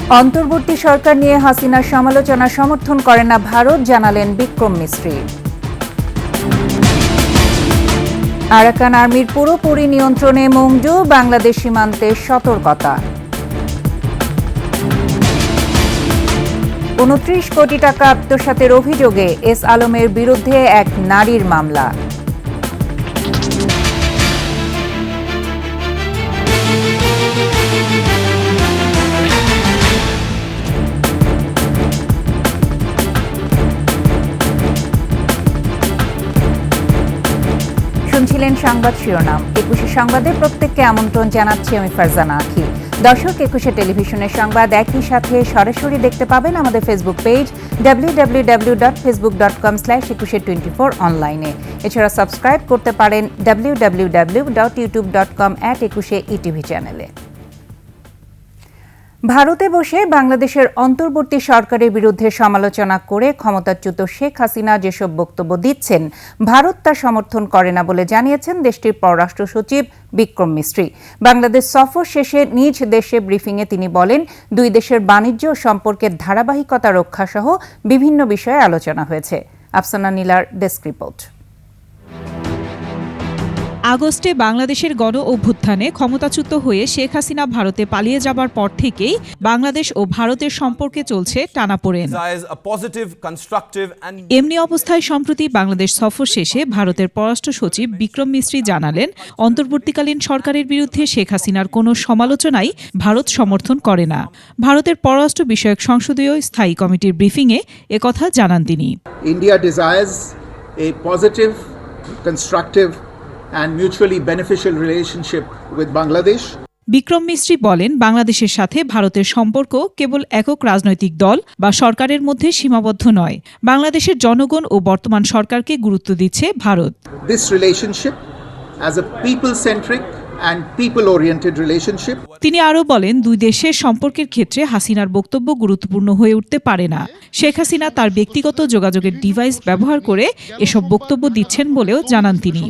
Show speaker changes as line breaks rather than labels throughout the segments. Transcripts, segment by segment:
অন্তর্বর্তী সরকার নিয়ে হাসিনার সমালোচনা সমর্থন করে না ভারত, জানালেন বিক্রম মিস্ত্রি। আরাকান আর্মির পুরোপুরি নিয়ন্ত্রণে মংডু, বাংলাদেশ সীমান্তে সতর্কতা। ২৯ কোটি টাকা আত্মসাতের অভিযোগে এস আলমের বিরুদ্ধে এক নারীর মামলা। শুনছিলেন সংবাদ শিরোনাম। ২১শে সংবাদে প্রত্যেককে আমন্ত্রণ জানাচ্ছি আমি ফারজানা আখি। দর্শক, ২১শে টেলিভিশনের সংবাদ একই সাথে সরাসরি দেখতে পাবেন আমাদের ফেসবুক পেজ www.facebook.com/2124 অনলাইনে। এছাড়া সাবস্ক্রাইব করতে পারেন www.youtube.com/21eTV চ্যানেলে। ভারতে বসে বাংলাদেশের অন্তর্বর্তী সরকারের বিরুদ্ধে সমালোচনা করে ক্ষমতাচ্যুত শেখ হাসিনা যেসব বক্তব্য দিচ্ছেন, ভারত তা সমর্থন করে না বলে জানিয়েছেন দেশটির পররাষ্ট্র সচিব বিক্রম মিস্ত্রি। বাংলাদেশ সফর শেষে নিজ দেশে ব্রিফিংয়ে তিনি বলেন, দুই দেশের বাণিজ্য সম্পর্কের ধারাবাহিকতা রক্ষা সহ বিভিন্ন বিষয়ে আলোচনা হয়েছে। আফসানা নীলার ডেস্ক রিপোর্ট।
আগস্টে বাংলাদেশের গণ অভ্যুত্থানে ক্ষমতাচ্যুত হয়ে শেখ হাসিনা ভারতে পালিয়ে যাবার পর থেকেই বাংলাদেশ ও ভারতের সম্পর্কে চলছে টানাপোড়েন। এমনি অবস্থায় সম্প্রতি বাংলাদেশ সফর শেষে ভারতের পররাষ্ট্র সচিব বিক্রম মিস্ত্রি জানালেন, অন্তর্বর্তীকালীন সরকারের বিরুদ্ধে শেখ হাসিনার কোনো সমালোচনাই ভারত সমর্থন করে না। ভারতের পররাষ্ট্র বিষয়ক সংসদীয় স্থায়ী কমিটির ব্রিফিংয়ে একথা জানান তিনি।
India desires a positive, constructive and mutually beneficial relationship with Bangladesh.
Vikram Misri বলেন, বাংলাদেশের সাথে ভারতের সম্পর্ক কেবল একক রাজনৈতিক দল বা সরকারের মধ্যে সীমাবদ্ধ নয়। বাংলাদেশের জনগণ ও বর্তমান সরকারকে গুরুত্ব দিচ্ছে Bharat.
This relationship as a people-centric and people-oriented relationship.
তিনি আরও বলেন, দুই দেশের সম্পর্কের ক্ষেত্রে হাসিনার বক্তব্য গুরুত্বপূর্ণ হয়ে উঠতে পারে না। শেখ হাসিনা তার ব্যক্তিগত যোগাযোগের ডিভাইস ব্যবহার করে এসব বক্তব্য দিচ্ছেন বলেও জানান তিনি।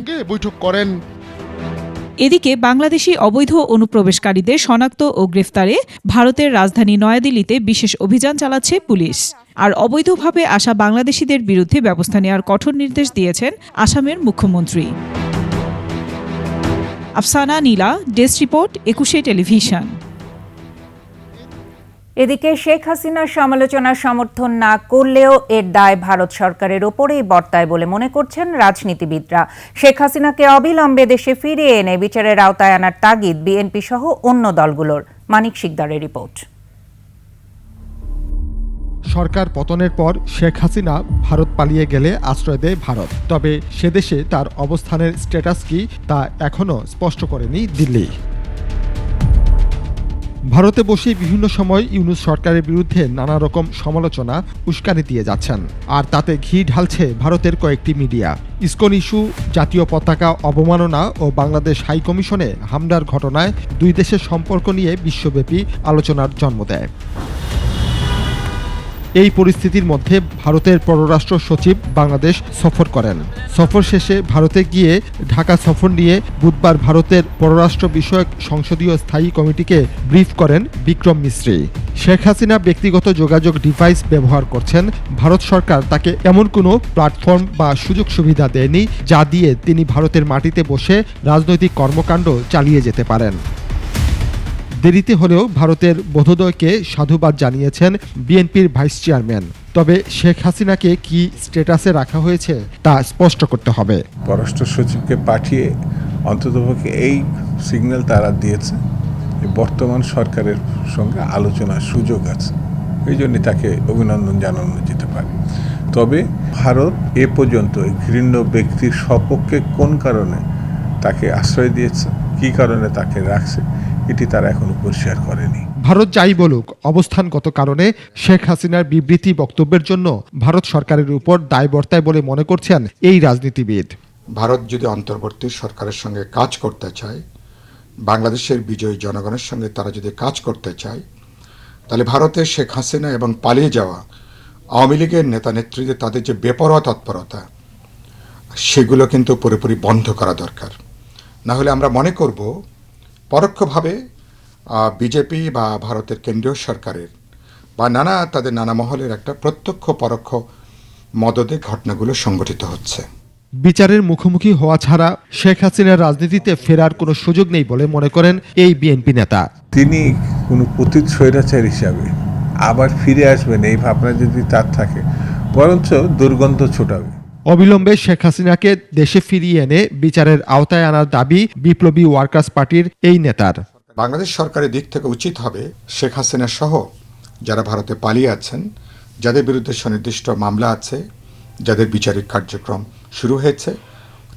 এদিকে বাংলাদেশি অবৈধ অনুপ্রবেশকারীদের শনাক্ত ও গ্রেফতারে ভারতের রাজধানী নয়াদিল্লিতে বিশেষ অভিযান চালাচ্ছে পুলিশ। আর অবৈধভাবে আসা বাংলাদেশিদের বিরুদ্ধে ব্যবস্থা নেওয়ার কঠোর নির্দেশ দিয়েছেন আসামের মুখ্যমন্ত্রী। আফসানা নীলা, ডেস্ক রিপোর্ট, ২১শে টেলিভিশন।
এদিকে শেখ হাসিনার সমালোচনার সমর্থন না করলেও এর দায় ভারত সরকারের ওপরেই বর্তায় বলে মনে করছেন রাজনীতিবিদরা। শেখ হাসিনাকে অবিলম্বে দেশে ফিরিয়ে এনে বিচারের আওতায় আনার তাগিদ বিএনপি সহ অন্য দলগুলোর। মানিক শিকদারের রিপোর্ট।
সরকার পতনের পর শেখ হাসিনা ভারত পালিয়ে গেলে আশ্রয় দেয় ভারত। তবে সেদেশে তার অবস্থানের স্ট্যাটাস কি তা এখনও স্পষ্ট করেনি দিল্লি। ভারতে বসে বিভিন্ন সময় ইউনূস সরকারের বিরুদ্ধে নানা রকম সমালোচনা উস্কানি দিয়ে যাচ্ছেন, আর তাতে ঘি ঢালছে ভারতের কয়েকটি মিডিয়া। ইসকন ইস্যু, জাতীয় পতাকা অবমাননা ও বাংলাদেশ হাইকমিশনে হামলার ঘটনায় দুই দেশের সম্পর্ক নিয়ে বিশ্বব্যাপী আলোচনার জন্ম দেয়। এই পরিস্থিতির মধ্যে ভারতের পররাষ্ট্র সচিব বাংলাদেশ সফর করেন। সফর শেষে ভারতে গিয়ে ঢাকা সফর নিয়ে বুধবার ভারতের পররাষ্ট্র বিষয়ক সংসদীয় স্থায়ী কমিটিকে ব্রিফ করেন বিক্রম মিস্ত্রি। শেখ হাসিনা ব্যক্তিগত যোগাযোগ ডিভাইস ব্যবহার করছেন। ভারত সরকার তাকে এমন কোনো প্ল্যাটফর্ম বা সুযোগ সুবিধা দেয়নি যা দিয়ে তিনি ভারতের মাটিতে বসে রাজনৈতিক কর্মকাণ্ড চালিয়ে যেতে পারেন। দেরিতে হলেও ভারতের বোধোদয়কে সাধুবাদ জানিয়েছেন বিএনপির ভাইস চেয়ারম্যান। তবে শেখ হাসিনাকে কি স্ট্যাটাসে রাখা হয়েছে তা স্পষ্ট করতে হবে।
পররাষ্ট্র সচিবকে পাঠিয়ে অন্ততপক্ষে এই সিগন্যাল তারা দিয়েছে যে বর্তমান সরকারের সঙ্গে আলোচনার সুযোগ আছে, এই জন্যে তাকে অভিনন্দন জানানো যেতে পারে। তবে ভারত এ পর্যন্ত ঘৃণ্য ব্যক্তির সপক্ষে কোন কারণে তাকে আশ্রয় দিয়েছে, কী কারণে তাকে রাখছে, এটি তারা এখনো পরিষ্কার করেনি।
ভারত যাই বলুক, অবস্থানগত কারণে শেখ হাসিনার বিবৃতি বক্তব্যের জন্য ভারত সরকারের উপর দায় বর্তায় বলে মনে করছেন এই রাজনীতিবিদ।
ভারত যদি অন্তর্বর্তী সরকারের সঙ্গে কাজ করতে চায়, বাংলাদেশের বিজয়ী জনগণের সঙ্গে তারা যদি কাজ করতে চায়, তাহলে ভারতের শেখ হাসিনা এবং পালিয়ে যাওয়া আওয়ামী লীগের নেতা নেত্রীদের তাদের যে বেপরোয়া তৎপরতা, সেগুলো কিন্তু পুরোপুরি বন্ধ করা দরকার। না হলে আমরা মনে করব পরোক্ষভাবে বিজেপি বা ভারতের কেন্দ্রীয় সরকারের বা তাদের নানা মহলের একটা প্রত্যক্ষ পরোক্ষ মদদে ঘটনাগুলো সংঘটিত হচ্ছে।
বিচারের মুখোমুখি হওয়া ছাড়া শেখ হাসিনার রাজনীতিতে ফেরার কোনো সুযোগ নেই বলে মনে করেন এই বিএনপি নেতা।
তিনি কোনো পতিত স্বৈরাচার হিসাবে আবার ফিরে আসবেন এই ভাবনা যদি তার থাকে, বরঞ্চ দুর্গন্ধ ছোটাবে।
অবিলম্বে শেখ হাসিনাকে দেশে ফিরিয়ে এনে বিচারের আওতায় আনার দাবি বিপ্লবী ওয়ার্কার্স পার্টির এই নেতার।
বাংলাদেশ সরকারের দিক থেকে উচিত হবে শেখ হাসিনা সহ যারা ভারতে পালিয়ে আছেন, যাদের বিরুদ্ধে সুনির্দিষ্ট মামলা আছে, যাদের বিচারিক কার্যক্রম শুরু হয়েছে,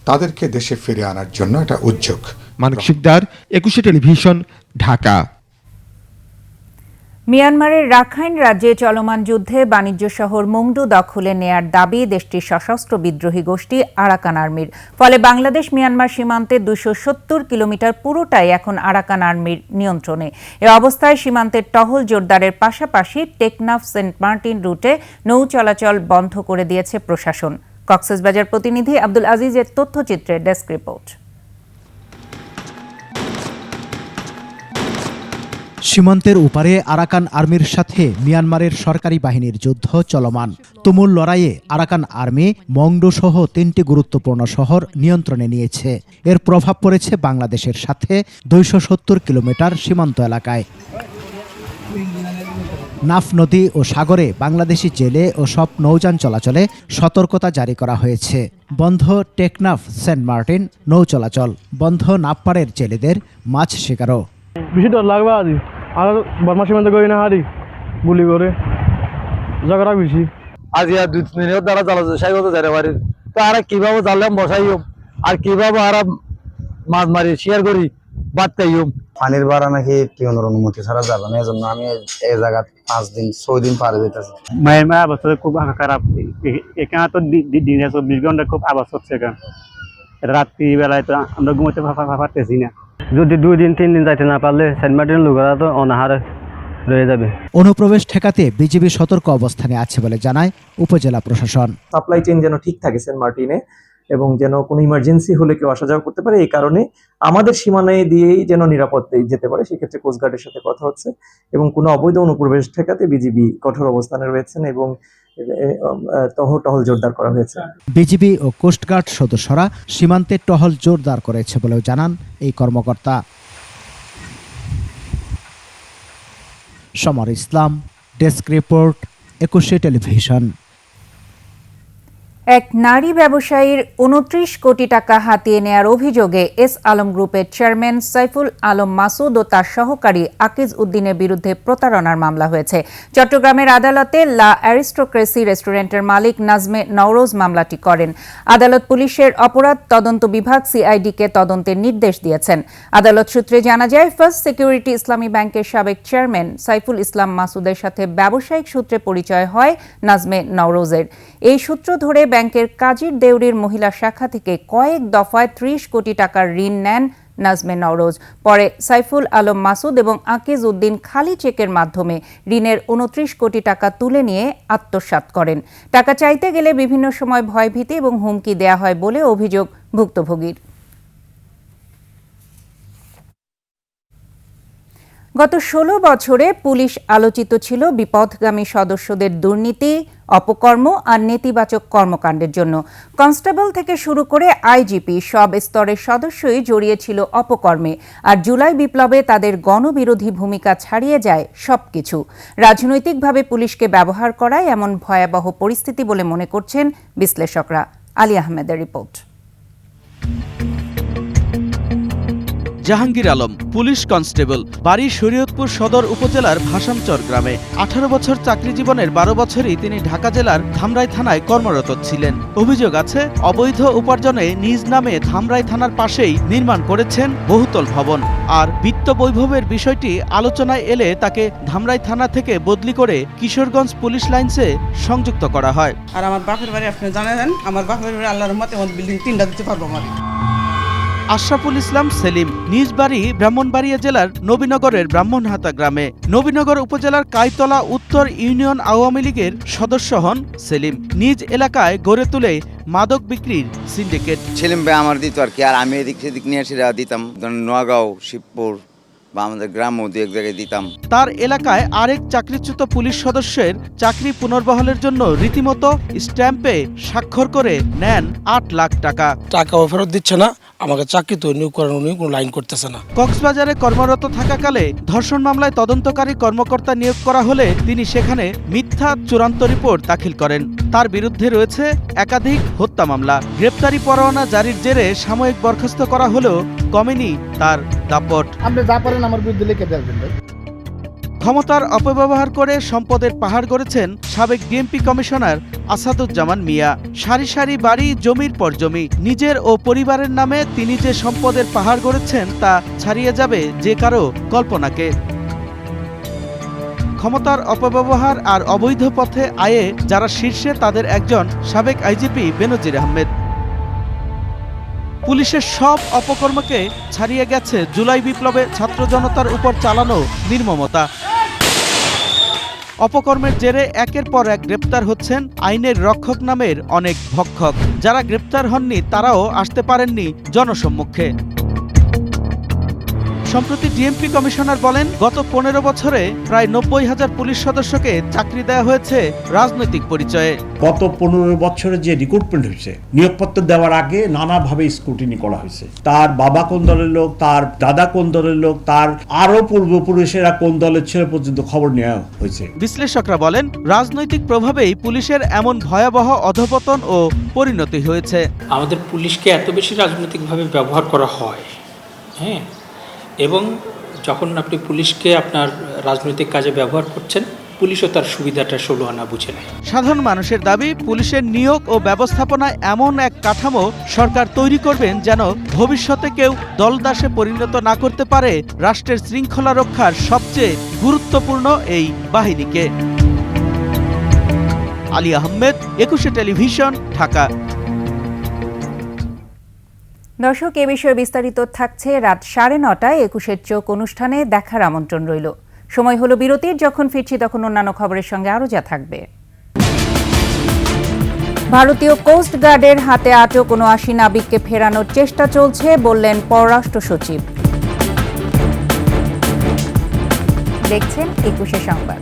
তাদেরকে দেশে ফিরে আনার জন্য একটা উদ্যোগ।
মানিক শিকদার, 21 টেলিভিশন, ঢাকা।
মিয়ানমারের রাখাইন রাজ্যে চলমান যুদ্ধে বাণিজ্য শহর মুংডু দখলে নেয়ার দাবি দেশটির সশস্ত্র বিদ্রোহী গোষ্ঠী আরাকান আর্মির। ফলে বাংলাদেশ মিয়ানমার সীমান্তে 270 কিলোমিটার পুরোটাই এখন আরাকান আর্মির নিয়ন্ত্রণে। এ অবস্থায় সীমান্তের টহল জোরদারের পাশাপাশি টেকনাফ সেন্ট মার্টিন রুটে নৌ চলাচল বন্ধ করে দিয়েছে প্রশাসন। কক্সবাজার প্রতিনিধি আব্দুল আজিজের তথ্যচিত্রে ডেস্ক রিপোর্ট।
সীমান্তের উপারে আরাকান আর্মির সাথে মিয়ানমারের সরকারি বাহিনীর যুদ্ধ চলমান। তুমুল লড়াইয়ে আরাকান আর্মি মংডু সহ 3টি গুরুত্বপূর্ণ শহর নিয়ন্ত্রণে নিয়েছে। এর প্রভাব পড়েছে বাংলাদেশের সাথে 270 কিলোমিটার সীমান্ত এলাকায়। নাফ নদী ও সাগরে বাংলাদেশি জেলে ও সব নৌযান চলাচলে সতর্কতা জারি করা হয়েছে। বন্ধ টেকনাফ সেন্ট মার্টিন নৌ চলাচল, বন্ধ নাপপাড়ের জেলেদের মাছ শিকারও।
বেশি ডর লাগবে আজি আর বর্মা সীমান্ত করি না হারি গুলি করে ঝগড়া বেশি আজি আর 2-3 দিনের দ্বারা জ্বালা সাই হতে যারে পারি তো আর কিভাবে জ্বালাম বসাইও আর কিভাবে আর মাছ মারি শেয়ার করি বাদ খাইও।
পানির ভাড়া নাকি টিউনের অনুমতি ছাড়া যাবে না, এজন্য আমি এই জায়গা 5-6 দিন পারে যেতেছি।
মায়ের অবস্থা খুব খারাপ, এখানে তো দিনে 24 ঘন্টা খুব আওয়াজ হচ্ছে। এখানে রাত্রি বেলায় তো আমরা ঘুমাতে পারতেছি না। যদি 2-3 দিন যাইতে না পারলে সেন্ট মার্টিনের লোকেরা তো অনাহারে রয়ে যাবে।
অনুপ্রবেশ ঠেকাতে বিজিবি সতর্ক অবস্থানে আছে বলে জানায় উপজেলা প্রশাসন।
সাপ্লাই চেইন যেন ঠিক থাকে সেন্ট মার্টিনে, এবং যেন কোনো ইমার্জেন্সি হলে কেউ আসা যাওয়া করতে পারে, এই কারণে আমাদের সীমানায় দিয়েই যেন নিরাপদ যেতে পারে, সেক্ষেত্রে কোস্টগার্ডের সাথে কথা হচ্ছে এবং কোনো অবৈধ অনুপ্রবেশ ঠেকাতে বিজিবি কঠোর অবস্থানে রয়েছেন এবং টহল জোরদার করা হয়েছে।
বিজিবি ও কোস্টগার্ড সদস্যরা সীমান্তে টহল জোরদার করেছে বলেও জানান এই কর্মকর্তা। সমর ইসলাম, ডেস্ক রিপোর্ট, 21 টেলিভিশন।
এক নারী ব্যবসায়ীর 29 কোটি টাকা হাতিয়ে নেয়ার অভিযোগে এস আলম গ্রুপের চেয়ারম্যান সাইফুল আলম মাসুদ ও তার সহকারী আকিজ উদ্দিনের বিরুদ্ধে প্রতারণার মামলা হয়েছে। চট্টগ্রামের আদালতে লা অ্যারিস্টোক্রেসি রেস্টুরেন্টের মালিক নাজমে নওরোজ মামলাটি করেন। আদালত পুলিশের অপরাধ তদন্ত বিভাগ সিআইডিকে তদন্তের নির্দেশ দিয়েছেন। আদালত সূত্রে জানা যায়, ফার্স্ট সিকিউরিটি ইসলামী ব্যাংকের সাবেক চেয়ারম্যান সাইফুল ইসলাম মাসুদের সাথে ব্যবসায়িক সূত্রে পরিচয় হয় নাজমে নওরোজের। এই সূত্র ধরে ব্যাংকের কাজীর দেউরির মহিলা শাখা থেকে কয়েক দফায় 30 কোটি টাকার ঋণ নেন নাজমে নওরোজ। পরে সাইফুল আলম মাসুদ এবং আকিজ উদ্দিন খালি চেকের মাধ্যমে ঋণের 29 কোটি টাকা তুলে নিয়ে আত্মসাৎ করেন। টাকা চাইতে গেলে বিভিন্ন সময় ভয়ভীতি এবং হুমকি দেয়া হয় বলে অভিযোগ ভুক্তভোগীর। গত 16 বছরে পুলিশ আলোচিত ছিল বিপথগামী সদস্যদের দুর্নীতি, অপকর্ম আর নেতিবাচক কর্মকাণ্ডের জন্য। কনস্টেবল থেকে শুরু করে আইজিপি সব স্তরের সদস্যই জড়িয়েছিল অপকর্মে, আর জুলাই বিপ্লবে তাদের গণবিরোধী ভূমিকা ছাড়িয়ে যায় সবকিছু। রাজনৈতিকভাবে পুলিশকে ব্যবহার করায় এমন ভয়াবহ পরিস্থিতি বলে মনে করছেন বিশ্লেষকরা। আলী আহমেদের report.
Jahangir Alam, police constable, বাড়ি শরীয়তপুর সদর উপজেলার ভাসানচর গ্রামে। 18 বছর চাকরি জীবনের 12 বছরই তিনি ঢাকা জেলার ধামরাই থানায় কর্মরত ছিলেন। অভিযোগ আছে, অবৈধ উপার্জনে নিজ নামে ধামরাই থানার পাশেই নির্মাণ করেছেন বহুতল ভবন। আর বিত্ত বৈভবের বিষয়টি আলোচনায় এলে তাকে ধামরাই থানা থেকে বদলি করে কিশোরগঞ্জ পুলিশ লাইন্সে সংযুক্ত করা হয়।
আর আমার বাপের বাড়ি আপনি জানেন, আমার বাপের বাড়ি আল্লাহর রহমতে আমার বিল্ডিং 3টা দিতে পারবো। আমার
আশরাফুল ইসলাম সেলিম, নিজ বাড়ি ব্রাহ্মণবাড়িয়া জেলার নবীনগরের ব্রাহ্মণহাতা গ্রামে। নবীনগর উপজেলার কাইতলা উত্তর ইউনিয়ন আওয়ামী লীগের সদস্য হন সেলিম। নিজ এলাকায় গড়ে তুলে মাদক বিক্রির সিন্ডিকেট।
সেলিম ভাই আমার দিত আর কি, আর আমি এদিক সেদিক নিয়ে এসে দিতাম। নোয়াগাঁও, শিবপুর, বা আমাদের গ্রামও দু এক জায়গায় দিতাম।
তার এলাকায় আরেক চাকরিচ্যুত পুলিশ সদস্যের চাকরি পুনর্বহালের জন্য রীতিমতো স্ট্যাম্পে স্বাক্ষর করে নেন ৮ লাখ টাকা।
টাকাও ফেরত দিচ্ছে না, আমাকে চাকরি তো নিয়োগ করানো নিয়ে কোনো লাইন করতেছে না।
কক্সবাজারে কর্মরত থাকাকালে ধর্ষণ মামলায় তদন্তকারী কর্মকর্তা নিয়োগ করা হলে তিনি সেখানে মিথ্যা চূড়ান্ত রিপোর্ট দাখিল করেন। তার বিরুদ্ধে রয়েছে একাধিক হত্যা মামলা। গ্রেপ্তারি পরোয়ানা জারির জেরে সাময়িক বরখাস্ত করা হলেও কমেনি তার দাপট।
আপনি যা পারেন আমার বিরুদ্ধে লিখে দেবেন ভাই।
ক্ষমতার অপব্যবহার করে সম্পদের পাহাড় গড়েছেন সাবেক ডিএমপি কমিশনার আসাদুজ্জামান মিয়া। সারি সারি বাড়ি, জমির পর জমি, নিজের ও পরিবারের নামে তিনি যে সম্পদের পাহাড় গড়েছেন তা ছাড়িয়ে যাবে যে কারো কল্পনাকে। ক্ষমতার অপব্যবহার আর অবৈধ পথে আয়ে যারা শীর্ষে তাদের একজন সাবেক আইজিপি বেনজির আহমেদ। পুলিশের সব অপকর্মকে ছাড়িয়ে গেছে জুলাই বিপ্লবে ছাত্র জনতার উপর চালানো নির্মমতা। অপকর্মের জেরে একের পর এক গ্রেপ্তার হচ্ছেন আইনের রক্ষক নামের অনেক ভক্ষক। যারা গ্রেপ্তার হননি তারাও আসতে পারেননি জনসম্মুখে। সম্প্রতি ডিএমপি কমিশনার বলেন, গত ১৫ বছরে প্রায় ৯০,০০০ পুলিশ সদস্যকে চাকরি দেওয়া হয়েছে রাজনৈতিক পরিচয়ে।
গত ১৫ বছরে যে রিক্রুটমেন্ট হয়েছে, নিয়োগপত্র দেওয়ার আগে নানাভাবে স্ক্রুটিনি করা হয়েছে। তার বাবা কোন দলের লোক, তার দাদা কোন দলের লোক, তার আরো পূর্বপুরুষেরা কোন দলের ছিল পর্যন্ত খবর নেওয়া হয়েছে।
বিশ্লেষকরা বলেন, রাজনৈতিক প্রভাবেই পুলিশের এমন ভয়াবহ অধঃপতন ও পরিণতি হয়েছে।
আমাদের পুলিশকে এত বেশি রাজনৈতিকভাবে ব্যবহার করা হয়, হ্যাঁ, এবং যখন আপনি পুলিশকে আপনার রাজনৈতিক কাজে ব্যবহার করছেন, পুলিশও তার সুবিধাটা ১৬ আনা বুঝে নেয়।
সাধারণ মানুষের দাবি, পুলিশের নিয়োগ ও ব্যবস্থাপনায় এমন এক কাঠামো সরকার তৈরি করবেন যেন ভবিষ্যতে কেউ দলদাসে পরিণত না করতে পারে রাষ্ট্রের শৃঙ্খলা রক্ষার সবচেয়ে গুরুত্বপূর্ণ এই বাহিনীকে। আলী আহমেদ, ২১শে টেলিভিশন, ঢাকা।
দর্শক, এ বিষয়ে বিস্তারিত থাকছে রাত ৯:৩০ ২১-এর চোখ অনুষ্ঠানে। দেখার আমন্ত্রণ রইল। সময় হলো বিরতির। যখন ফিরছি তখন অন্যান্য খবরের সঙ্গে আরও যা থাকবে। ভারতীয় কোস্ট গার্ডের হাতে আটক ৭৯ নাবিককে ফেরানোর চেষ্টা চলছে বললেন পররাষ্ট্র সচিব। দেখছেন ২১শে সংবাদ।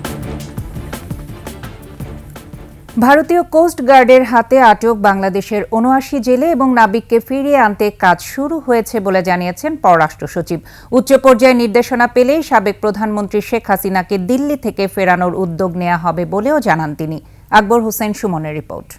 ভারতীয় কোস্ট গার্ডের হাতে আটক বাংলাদেশের ৭৯ জেলে এবং নাবিককে ফিরিয়ে আনতে কাজ শুরু হয়েছে বলে জানিয়েছেন পররাষ্ট্র সচিব। উচ্চ পর্যায়ে নির্দেশনা পেলেই সাবেক প্রধানমন্ত্রী শেখ হাসিনাকে দিল্লি থেকে ফেরানোর উদ্যোগ নেওয়া হবে বলেও জানান তিনি। আকবর হোসেন সুমনের রিপোর্ট।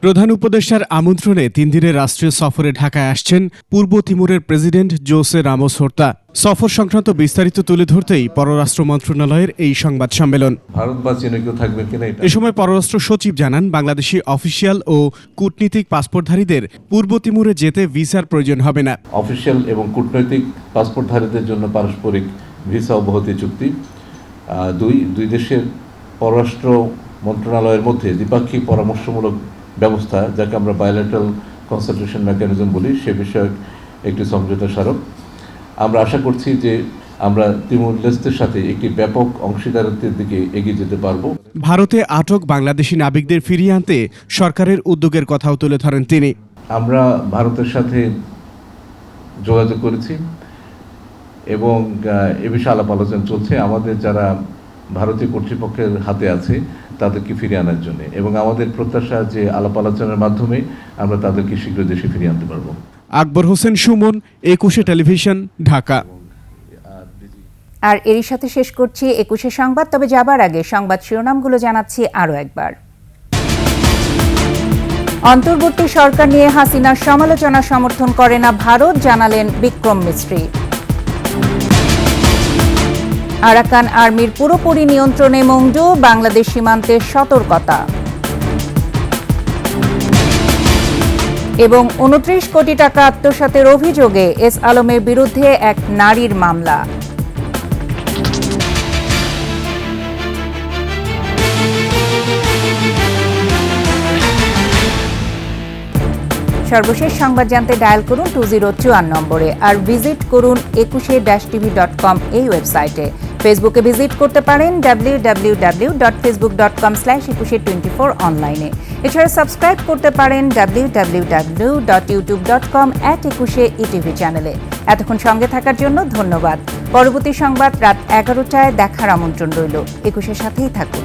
প্রধান উপদেষ্টার আমন্ত্রণে ৩ দিনের রাষ্ট্রীয় সফরে ঢাকায় আসছেন পূর্ব তিমুরের প্রেসিডেন্ট জোসে রামোস হোর্তা। সফর সংক্রান্ত বিস্তারিত তুলে ধরতেই পররাষ্ট্র মন্ত্রণালয়ের এই সংবাদ সম্মেলন।
ভারত বা চীনে কেউ থাকবে কিনা,
এ সময় পররাষ্ট্র সচিব জানান, বাংলাদেশি অফিসিয়াল ও কূটনীতিক পাসপোর্টধারীদের পূর্ব তিমুরে যেতে ভিসার প্রয়োজন হবে না।
অফিসিয়াল এবং কূটনৈতিক পাসপোর্টধারীদের জন্য পারস্পরিক ভিসা অব্যাহতি চুক্তি। দুই দেশের পররাষ্ট্র মন্ত্রণালয়ের মধ্যে দ্বিপাক্ষিক পরামর্শমূলক ব্যবস্থা, যাকে আমরা বায়োলেটারাল কনসালটেশন মেকানিজম বলি, সে বিষয়ক একটি সমঝোতা স্মারক। আমরা আশা করছি যে আমরা তিমুর লেস্তের সাথে একটি ব্যাপক অংশীদারত্বের দিকে এগিয়ে যেতে পারব।
ভারতে আটক বাংলাদেশি নাবিকদের ফিরিয়ে আনতে সরকারের উদ্যোগের কথাও তুলে ধরেন তিনি।
আমরা ভারতের সাথে যোগাযোগ করেছি এবং এ বিষয়ে আলাপ আলোচনা চলছে। আমাদের যারা ভারতীয় কর্তৃপক্ষের হাতে আছে তাদেরকে ফিরিয়ে আনার জন্য, এবং আমাদের প্রত্যাশা যে আলাপ আলোচনার মাধ্যমে আমরা তাদেরকে শীঘ্র দেশে ফিরিয়ে আনতে পারব।
আকবর হোসেন সুমন, ২১শে টেলিভিশন, ঢাকা।
আর এরই সাথে শেষ করছি ২১শে সংবাদ। তবে যাবার আগে সংবাদ শিরোনামগুলো জানাচ্ছি আরও একবার। অন্তর্বর্তী সরকার নিয়ে হাসিনার সমালোচনা সমর্থন করে না ভারত, জানালেন বিক্রম মিস্ত্রি। আরাকান আর্মির পুরোপুরি নিয়ন্ত্রণে মংডু, বাংলাদেশ সীমান্তে সতর্কতা। এবং ২৯ কোটি টাকা আত্মসাতের অভিযোগে এস আলমের বিরুদ্ধে এক নারীর মামলা। সর্বশেষ সংবাদ জানতে ডায়াল করুন 2054 নম্বরে, আর ভিজিট করুন 21-tv.com এই ওয়েবসাইটে। ফেসবুকে ভিজিট করতে পারেন www.facebook.com/2124 অনলাইনে। এছাড়া সাবস্ক্রাইব করতে পারেন www.youtube.com/21etv চ্যানেলে। এতক্ষণ সঙ্গে থাকার জন্য ধন্যবাদ। পরবর্তী সংবাদ রাত 11টায় দেখার আমন্ত্রণ রইল। 21-এর সাথেই থাকুন।